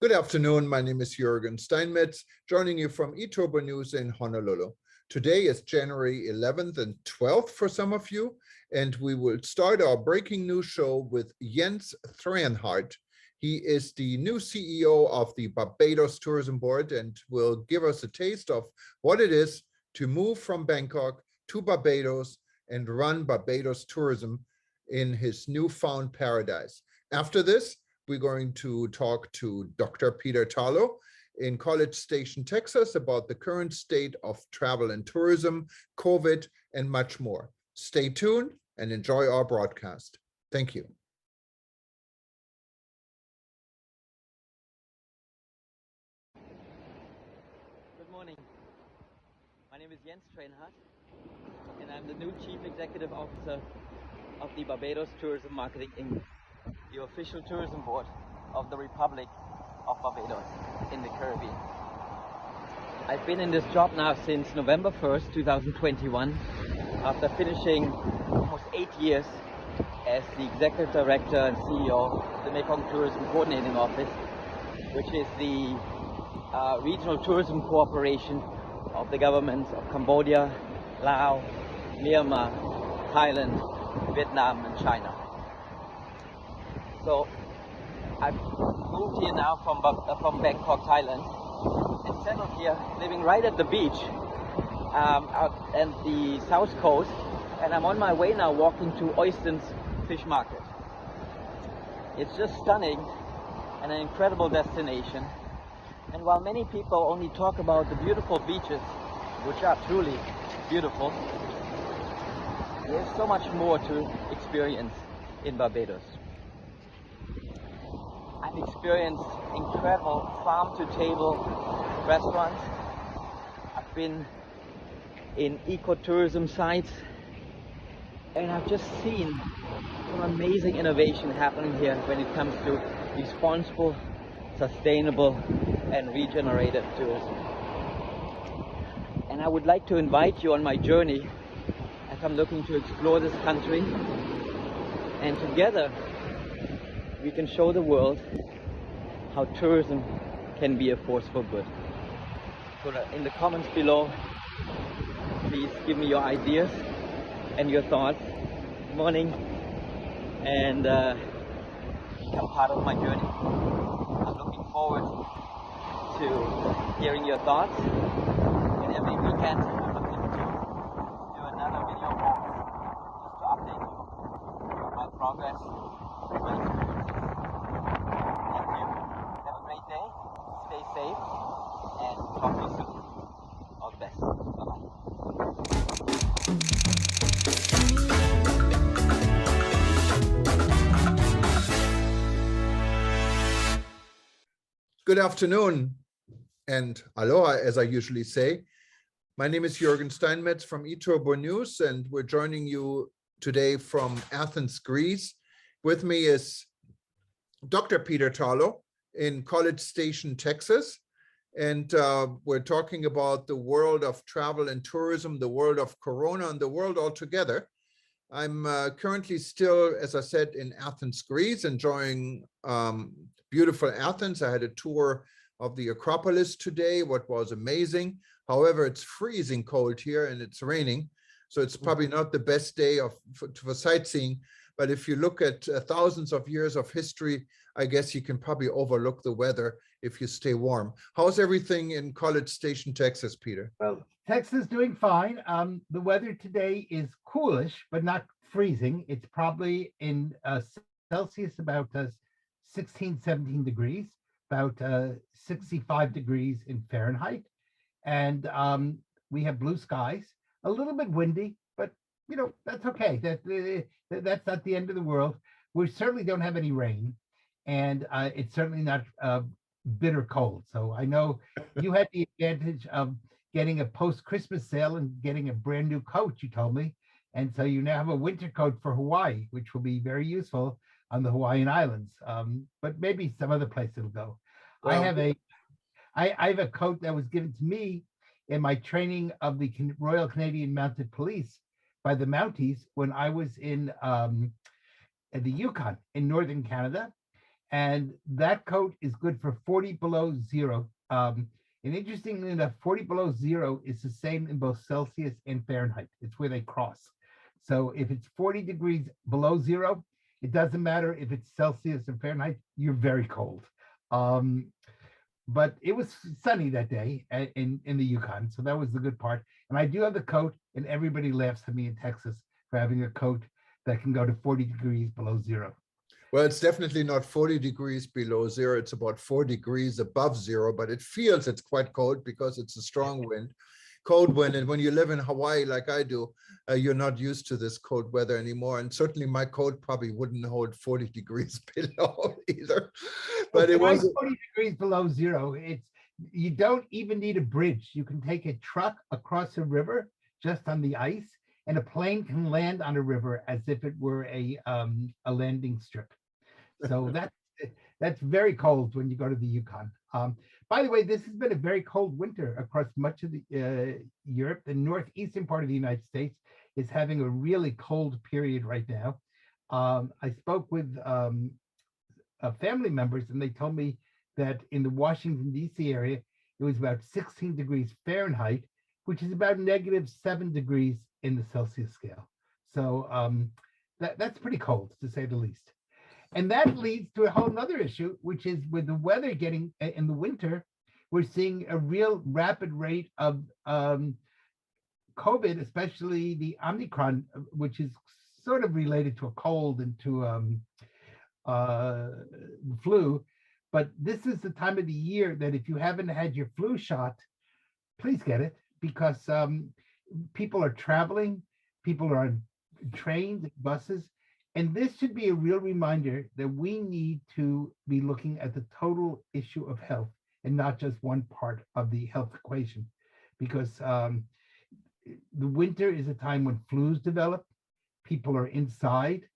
Good afternoon. My name is Jürgen Steinmetz, joining you from eTurbo News in Honolulu. Today is January 11th and 12th for some of you, and we will start our breaking news show with Jens Threnhardt. He is the new CEO of the Barbados Tourism Board and will give us a taste of what it is to move from Bangkok to Barbados and run Barbados tourism in his newfound paradise. After this, we're going to talk to Dr. Peter Tarlow in College Station, Texas, about the current state of travel and tourism, COVID, and much more. Stay tuned and enjoy our broadcast. Thank you. Good morning. My name is Jens Threnhardt, and I'm the new Chief Executive Officer of the Barbados Tourism Marketing Inc., the official tourism board of the Republic of Barbados in the Caribbean. I've been in this job now since November 1st, 2021, after finishing almost 8 years as the Executive Director and CEO of the Mekong Tourism Coordinating Office, which is the regional tourism cooperation of the governments of Cambodia, Laos, Myanmar, Thailand, Vietnam, and China. So I've moved here now from Bangkok, Thailand, and settled here, living right at the beach out at the south coast, and I'm on my way now walking to Oyston's fish market. It's just stunning and an incredible destination. And while many people only talk about the beautiful beaches, which are truly beautiful, there's so much more to experience in Barbados. I've experienced incredible farm-to-table restaurants. I've been in ecotourism sites, and I've just seen some amazing innovation happening here when it comes to responsible, sustainable, and regenerative tourism. And I would like to invite you on my journey as I'm looking to explore this country, and together we can show the world how tourism can be a force for good. So in the comments below, please give me your ideas and your thoughts. Good morning, and become part of my journey. I'm looking forward to hearing your thoughts, and every weekend I'm looking to do another video post just to update you on my progress, my experiences. Thank you. Have a great day. Stay safe, and talk to you soon. All the best. Bye-bye. Good afternoon and aloha, as I usually say. My name is Jürgen Steinmetz from eTurbo News, and we're joining you today from Athens, Greece. With me is Dr. Peter Tarlow in College Station, Texas. And we're talking about the world of travel and tourism, the world of Corona, and the world altogether. I'm currently still, as I said, in Athens, Greece, enjoying beautiful Athens. I had a tour of the Acropolis today, what was amazing. However, it's freezing cold here and it's raining. So it's probably not the best day for sightseeing. But if you look at thousands of years of history, I guess you can probably overlook the weather if you stay warm. How's everything in College Station, Texas, Peter? Well, Texas is doing fine. The weather today is coolish, but not freezing. It's probably in Celsius about 16, 17 degrees, about 65 degrees in Fahrenheit. And we have blue skies, a little bit windy, but you know, that's okay. That's not the end of the world. We certainly don't have any rain, and it's certainly not bitter cold. So I know you had the advantage of getting a post-Christmas sale and getting a brand new coat, you told me. And so you now have a winter coat for Hawaii, which will be very useful on the Hawaiian Islands, but maybe some other place it'll go. Well, I have a coat that was given to me in my training of the Royal Canadian Mounted Police by the Mounties when I was in the Yukon in northern Canada. and that coat is good for 40 below zero. And interestingly enough, 40 below zero is the same in both Celsius and Fahrenheit. It's where they cross. So if it's 40 degrees below zero, it doesn't matter if it's Celsius or Fahrenheit, you're very cold. But it was sunny that day in the Yukon, so that was the good part. And I do have the coat, and everybody laughs at me in Texas for having a coat that can go to 40 degrees below zero. Well, it's definitely not 40 degrees below zero. It's about 4 degrees above zero, but it feels it's quite cold because it's a strong wind, cold wind. And when you live in Hawaii, like I do, you're not used to this cold weather anymore. And certainly my coat probably wouldn't hold 40 degrees below either. But it was 40 degrees below zero. You don't even need a bridge. You can take a truck across a river just on the ice, and a plane can land on a river as if it were a landing strip. So that's very cold when you go to the Yukon. By the way, this has been a very cold winter across much of the Europe. The northeastern part of the United States is having a really cold period right now. I spoke with family members, and they told me that in the Washington, D.C. area, it was about 16 degrees Fahrenheit, which is about -7 degrees in the Celsius scale. So that's pretty cold, to say the least. And that leads to a whole nother issue, which is with the weather getting in the winter, we're seeing a real rapid rate of COVID, especially the Omicron, which is sort of related to a cold and to the flu. But this is the time of the year that if you haven't had your flu shot, please get it, because people are traveling, people are on trains, buses, and this should be a real reminder that we need to be looking at the total issue of health and not just one part of the health equation, because the winter is a time when flus develop, people are inside,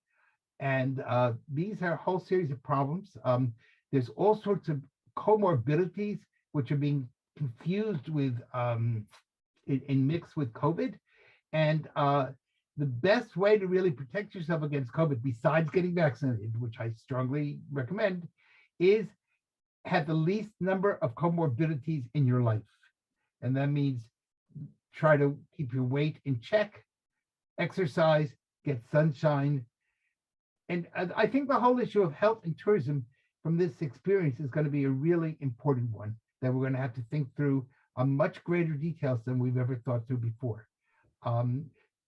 and these are a whole series of problems. There's all sorts of comorbidities which are being confused with in mix with COVID. And the best way to really protect yourself against COVID, besides getting vaccinated, which I strongly recommend, is have the least number of comorbidities in your life. And that means try to keep your weight in check, exercise, get sunshine. And I think the whole issue of health and tourism from this experience is going to be a really important one that we're going to have to think through on much greater details than we've ever thought through before.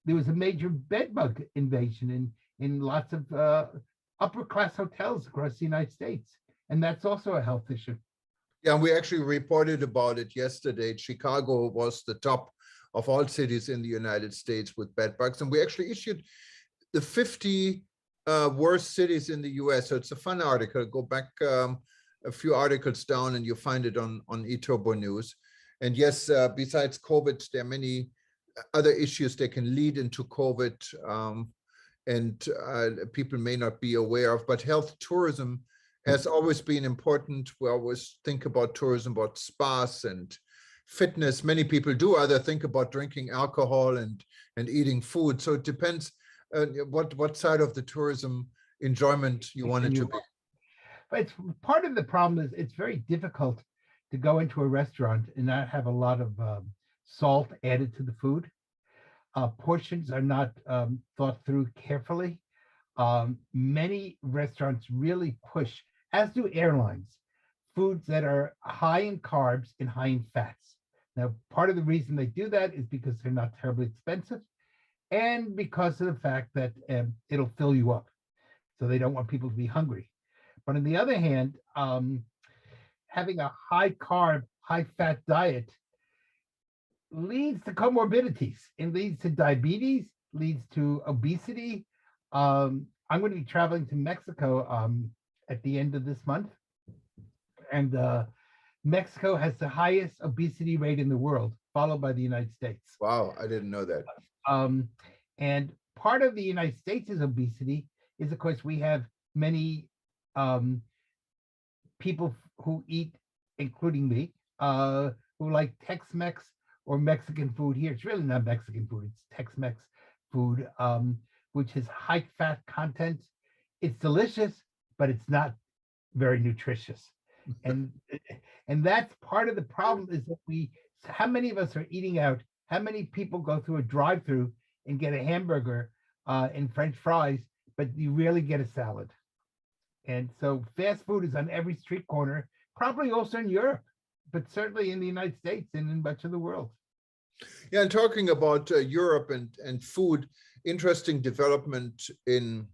There was a major bedbug invasion in lots of upper class hotels across the United States. And that's also a health issue. Yeah, and we actually reported about it yesterday. Chicago was the top of all cities in the United States with bedbugs. And we actually issued the 50 worst cities in the US. So it's a fun article. Go back a few articles down and you find it on eTurbo News. And yes, besides COVID, there are many other issues that can lead into COVID and people may not be aware of, but health tourism has always been important. We always think about tourism, about spas and fitness. Many people do either think about drinking alcohol and eating food. So it depends what side of the tourism enjoyment you want it to be. But it's part of the problem is it's very difficult to go into a restaurant and not have a lot of salt added to the food. Portions are not thought through carefully. Many restaurants really push, as do airlines, foods that are high in carbs and high in fats. Now, part of the reason they do that is because they're not terribly expensive and because of the fact that it'll fill you up. So they don't want people to be hungry. But on the other hand, having a high carb, high fat diet leads to comorbidities. It leads to diabetes, leads to obesity. I'm going to be traveling to Mexico at the end of this month. And Mexico has the highest obesity rate in the world, followed by the United States. Wow, I didn't know that. And part of the United States' obesity is, of course, we have many people who eat, including me, who like Tex-Mex or Mexican food here. It's really not Mexican food, it's Tex-Mex food, which has high fat content. It's delicious, but it's not very nutritious. And and that's part of the problem is that how many of us are eating out? How many people go through a drive-through and get a hamburger and French fries, but you rarely get a salad? And so fast food is on every street corner, probably also in Europe, but certainly in the United States and in much of the world. Yeah, and talking about Europe and food, interesting development in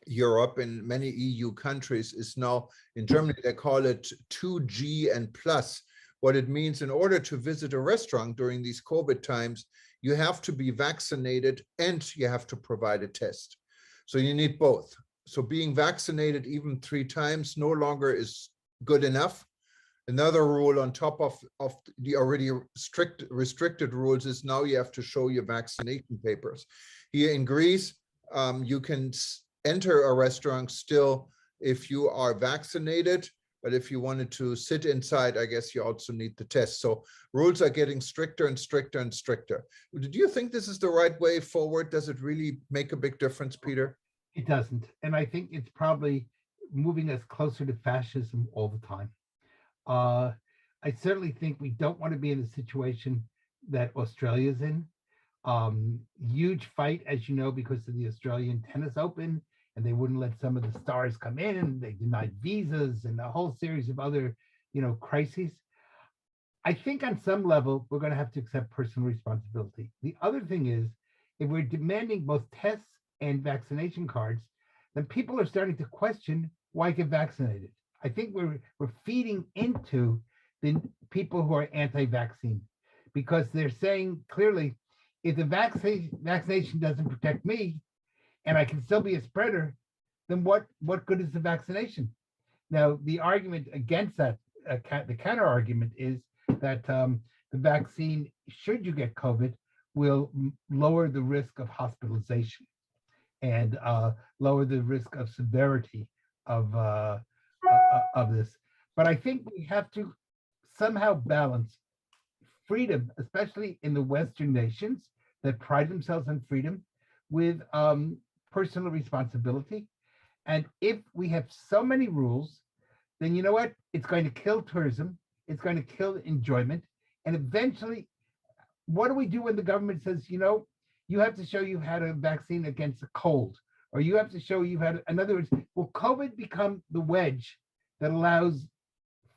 Europe in many EU countries is now, in Germany, they call it 2G and plus. What it means, in order to visit a restaurant during these COVID times, you have to be vaccinated and you have to provide a test. So you need both. So being vaccinated even 3 times no longer is good enough. Another rule on top of the already restricted rules is now you have to show your vaccination papers. Here in Greece, you can enter a restaurant still if you are vaccinated, but if you wanted to sit inside, I guess you also need the test. So rules are getting stricter and stricter and stricter. Do you think this is the right way forward? Does it really make a big difference, Peter? It doesn't. And I think it's probably moving us closer to fascism all the time. I certainly think we don't want to be in the situation that Australia's in. Huge fight, as you know, because of the Australian Tennis Open, and they wouldn't let some of the stars come in, and they denied visas and a whole series of other, crises. I think on some level, we're going to have to accept personal responsibility. The other thing is, if we're demanding both tests and vaccination cards, then people are starting to question why get vaccinated. I think we're feeding into the people who are anti-vaccine because they're saying clearly, if the vaccination doesn't protect me and I can still be a spreader, then what good is the vaccination? Now, the argument against that, the counter argument is that the vaccine, should you get COVID, will lower the risk of hospitalization and lower the risk of severity of this. But I think we have to somehow balance freedom, especially in the Western nations that pride themselves on freedom, with personal responsibility. And if we have so many rules, then you know what? It's going to kill tourism. It's going to kill enjoyment. And eventually, what do we do when the government says, you have to show you've had a vaccine against a cold, or you have to show you've had, in other words, will COVID become the wedge that allows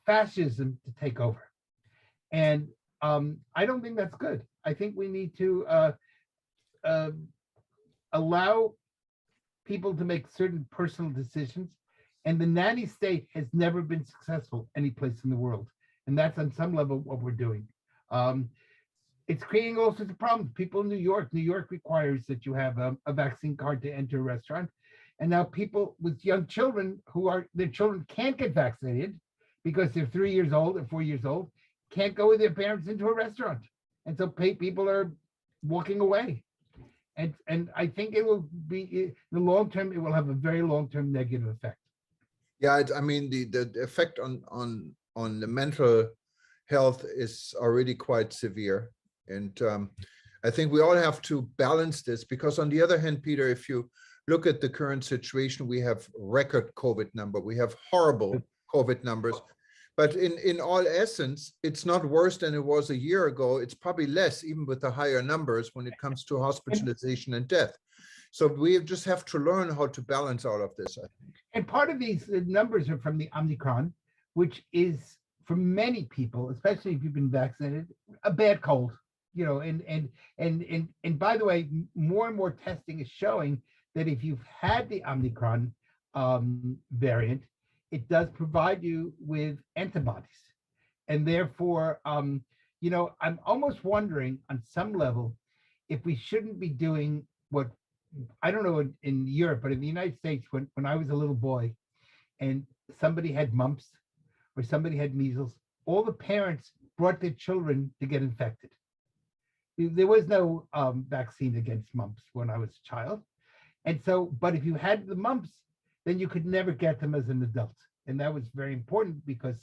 fascism to take over? And I don't think that's good. I think we need to allow people to make certain personal decisions. And the nanny state has never been successful any place in the world. And that's on some level what we're doing. It's creating all sorts of problems. People in New York requires that you have a vaccine card to enter a restaurant. And now people with young children their children can't get vaccinated because they're 3 years old or 4 years old, can't go with their parents into a restaurant. And so people are walking away. And I think it will be, in the long term, it will have a very long-term negative effect. Yeah, I mean, the effect on the mental health is already quite severe. And I think we all have to balance this because on the other hand, Peter, if you look at the current situation, we have record COVID number, we have horrible COVID numbers, but in all essence, it's not worse than it was a year ago. It's probably less, even with the higher numbers when it comes to hospitalization and death. So we just have to learn how to balance all of this, I think. And part of these numbers are from the Omicron, which is for many people, especially if you've been vaccinated, a bad cold. And by the way, more and more testing is showing that if you've had the Omicron variant, it does provide you with antibodies. And therefore, I'm almost wondering on some level if we shouldn't be doing what, I don't know in Europe, but in the United States, when I was a little boy and somebody had mumps or somebody had measles, all the parents brought their children to get infected. There was no vaccine against mumps when I was a child. And so, but if you had the mumps, then you could never get them as an adult. And that was very important because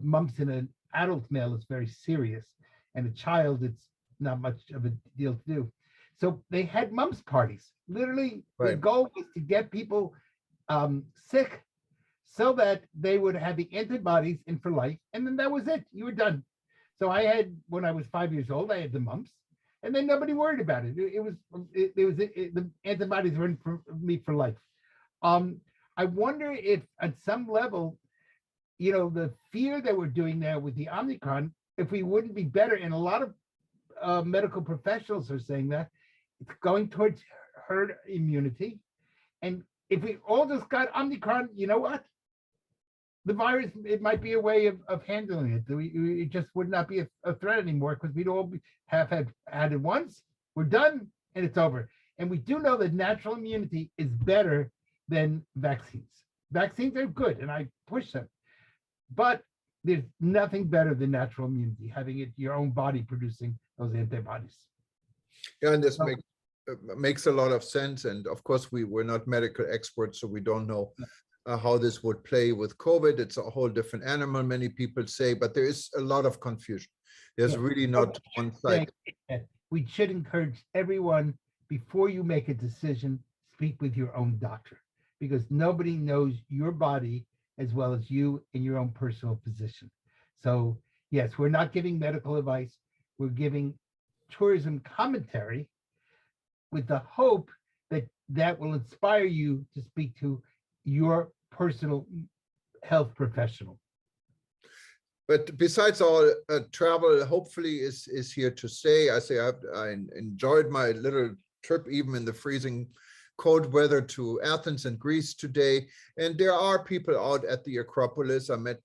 mumps in an adult male is very serious. And a child, it's not much of a deal to do. So they had mumps parties. Literally, right. The goal was to get people sick so that they would have the antibodies in for life, and then that was it. You were done. So I had, when I was 5 years old, I had the mumps, and then nobody worried about it. The antibodies were in for me for life. I wonder if at some level, the fear that we're doing now with the Omicron, if we wouldn't be better, and a lot of medical professionals are saying that it's going towards herd immunity. And if we all just got Omicron, you know what? The virus, it might be a way of handling it. It just would not be a threat anymore, because we'd all have had it once, we're done, and it's over. And we do know that natural immunity is better than vaccines. Vaccines are good, and I push them. But there's nothing better than natural immunity, having it your own body producing those antibodies. Yeah, and this makes a lot of sense. And of course, we're not medical experts, so we don't know how this would play with COVID. It's a whole different animal, many people say, but there is a lot of confusion. There's really not one side. We should encourage everyone, before you make a decision, speak with your own doctor, because nobody knows your body as well as you in your own personal physician. So yes, we're not giving medical advice. We're giving tourism commentary with the hope that that will inspire you to speak to your personal health professional. But besides all, travel hopefully is here to stay. I enjoyed my little trip, even in the freezing cold weather, to Athens and Greece today. And there are people out at the Acropolis. I met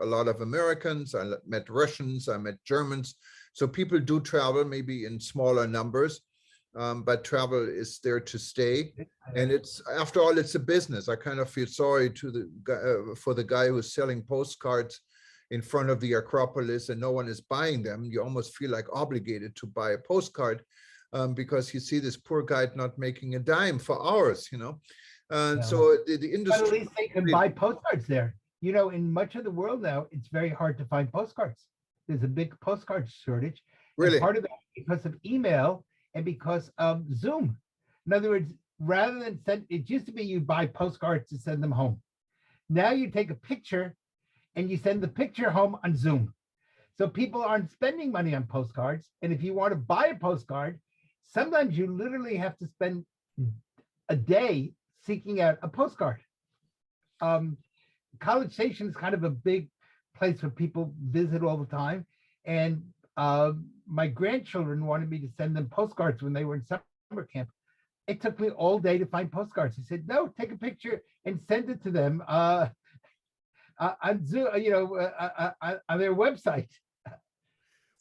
a lot of Americans, I met Russians, I met Germans. So people do travel, maybe in smaller numbers, but travel is there to stay. And it's, after all, it's a business. I kind of feel sorry for the guy who's selling postcards in front of the Acropolis and no one is buying them. You almost feel like obligated to buy a postcard, because you see this poor guy not making a dime for hours, And so the industry. But at least they can buy postcards there. In much of the world now, it's very hard to find postcards. There's a big postcard shortage. Really? And part of that because of email and because of Zoom. In other words, rather than it used to be you buy postcards to send them home. Now you take a picture and you send the picture home on Zoom. So people aren't spending money on postcards. And if you want to buy a postcard, sometimes you literally have to spend a day seeking out a postcard. College Station is kind of a big place where people visit all the time. And my grandchildren wanted me to send them postcards when they were in summer camp. It took me all day to find postcards. I said, no, take a picture and send it to them on Zoom, on their website.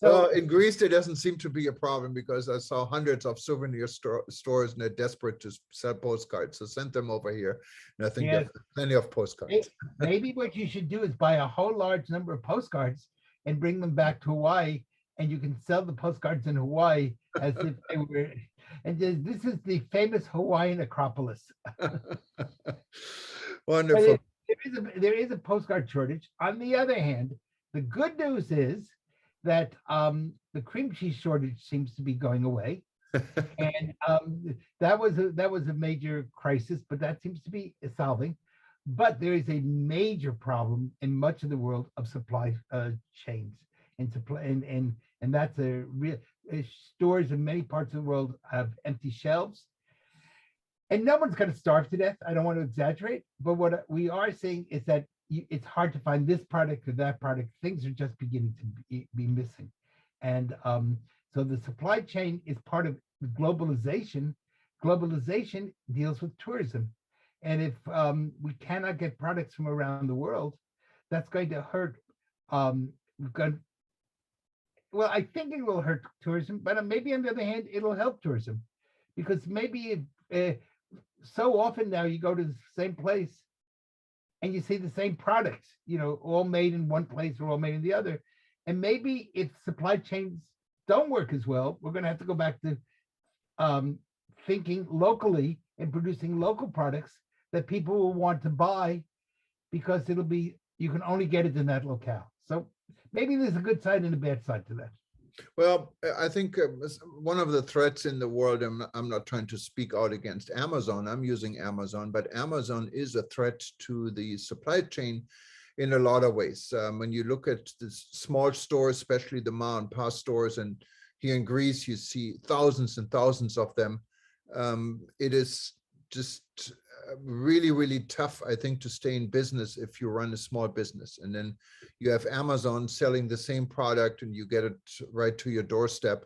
So in Greece, there doesn't seem to be a problem, because I saw hundreds of souvenir stores and they're desperate to sell postcards. So send them over here. And I think there's plenty of postcards. Maybe what you should do is buy a whole large number of postcards and bring them back to Hawaii, and you can sell the postcards in Hawaii as if they were. And this is the famous Hawaiian Acropolis. Wonderful. There is a postcard shortage. On the other hand, the good news is that the cream cheese shortage seems to be going away, and that was a major crisis, but that seems to be solving. But there is a major problem in much of the world of supply chains and supply, and that's a real stores in many parts of the world have empty shelves, and no one's going to starve to death. I don't want to exaggerate, but what we are seeing is that it's hard to find this product or that product. Things are just beginning to be missing. And so the supply chain is part of the globalization. Globalization deals with tourism. And if we cannot get products from around the world, that's going to hurt. I think it will hurt tourism, but maybe on the other hand, it'll help tourism. Because maybe so often now you go to the same place and you see the same products, all made in one place or all made in the other. And maybe if supply chains don't work as well, we're going to have to go back to thinking locally and producing local products that people will want to buy, because you can only get it in that locale. So maybe there's a good side and a bad side to that. Well, I think one of the threats in the world, I'm not trying to speak out against Amazon, I'm using Amazon, but Amazon is a threat to the supply chain in a lot of ways. When you look at the small stores, especially the ma and pa stores, and here in Greece, you see thousands and thousands of them. It is just really, really tough, I think, to stay in business if you run a small business. And then you have Amazon selling the same product and you get it right to your doorstep.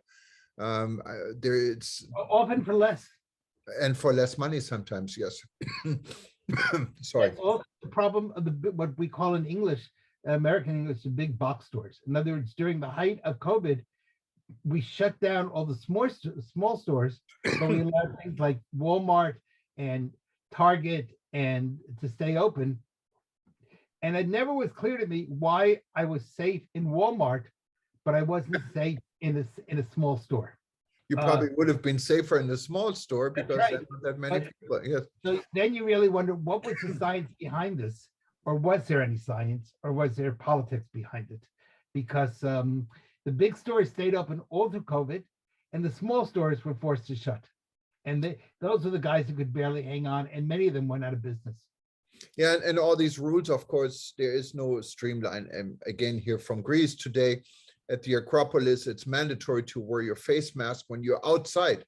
It's Often for less. and for less money sometimes, yes. Sorry. That's also the problem of what we call in English, American English, the big box stores. In other words, during the height of COVID, we shut down all the small stores, but we allowed things like Walmart and Target and to stay open. And it never was clear to me why I was safe in Walmart, but I wasn't safe in a small store. You probably would have been safer in the small store because right. there's not that many people. Yes. So then you really wonder, what was the science behind this? Or was there any science? Or was there politics behind it? Because the big stores stayed open all through COVID, and the small stores were forced to shut. And those are the guys who could barely hang on, and many of them went out of business. Yeah, and all these rules, of course, there is no streamline. And again, here from Greece today, at the Acropolis, it's mandatory to wear your face mask when you're outside.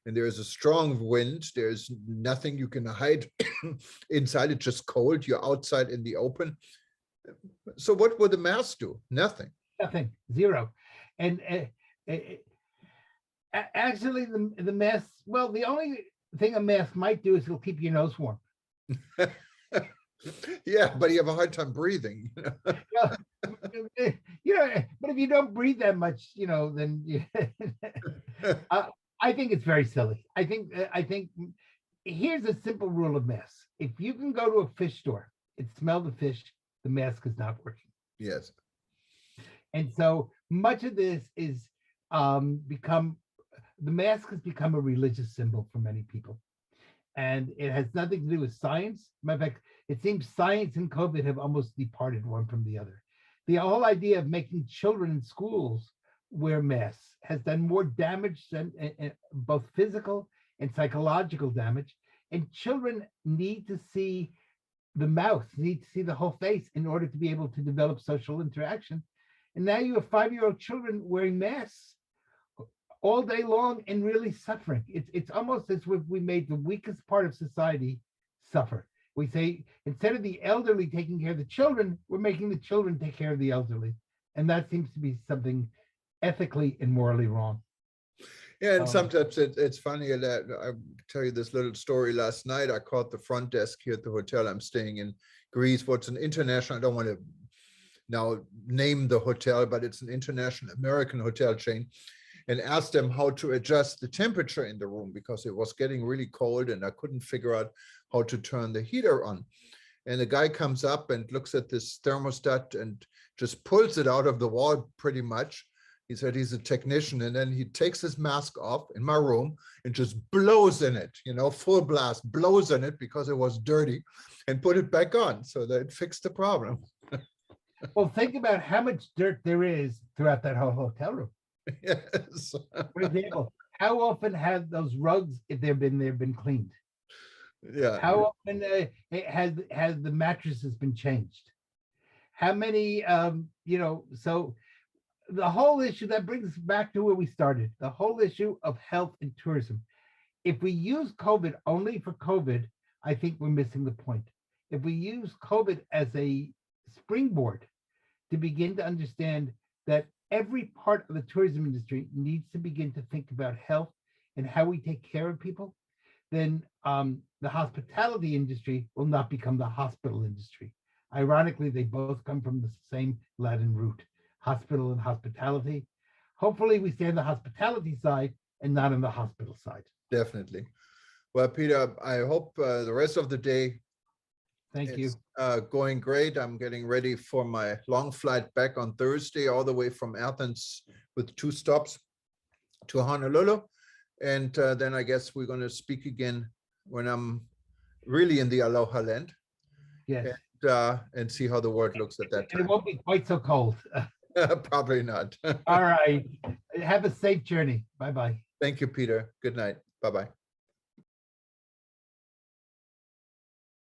And there is a strong wind. There's nothing you can hide inside. It's just cold. You're outside in the open. So what would the mask do? Nothing. Nothing. Zero. And actually, the mask, well, the only thing a mask might do is it'll keep your nose warm. Yeah, but you have a hard time breathing. But if you don't breathe that much, then I think it's very silly. I think here's a simple rule of masks. If you can go to a fish store and smell the fish, the mask is not working. Yes. And so much of this is the mask has become a religious symbol for many people. And it has nothing to do with science. Matter of fact, it seems science and COVID have almost departed one from the other. The whole idea of making children in schools wear masks has done more damage than both physical and psychological damage. And children need to see the mouth, need to see the whole face in order to be able to develop social interaction. And now you have 5-year-old children wearing masks all day long and really suffering. It's almost as if we made the weakest part of society suffer. We say, instead of the elderly taking care of the children, we're making the children take care of the elderly. And that seems to be something ethically and morally wrong. Yeah, and sometimes it's funny that I tell you this little story. Last night, I called the front desk here at the hotel I'm staying in Greece. What's an international, I don't want to now name the hotel, but it's an international American hotel chain, and asked them how to adjust the temperature in the room because it was getting really cold and I couldn't figure out how to turn the heater on. And the guy comes up and looks at this thermostat and just pulls it out of the wall pretty much. He said he's a technician, and then he takes his mask off in my room and just blows in it, full blast, blows in it because it was dirty, and put it back on. So that it fixed the problem. Well, think about how much dirt there is throughout that whole hotel room. Yes. For example, how often have those rugs, if they've been cleaned? Yeah. How often has the mattresses been changed? How many, so the whole issue, that brings us back to where we started, the whole issue of health and tourism. If we use COVID only for COVID, I think we're missing the point. If we use COVID as a springboard to begin to understand that every part of the tourism industry needs to begin to think about health and how we take care of people, then the hospitality industry will not become the hospital industry. Ironically, they both come from the same Latin root, hospital and hospitality. Hopefully we stay on the hospitality side and not on the hospital side. Definitely. Well, Peter, I hope the rest of the day Thank you. Going great. I'm getting ready for my long flight back on Thursday, all the way from Athens with 2 stops to Honolulu. And then I guess we're going to speak again when I'm really in the Aloha land. Yes. And see how the world looks at that time. And it won't be quite so cold. Probably not. All right. Have a safe journey. Bye-bye. Thank you, Peter. Good night. Bye-bye.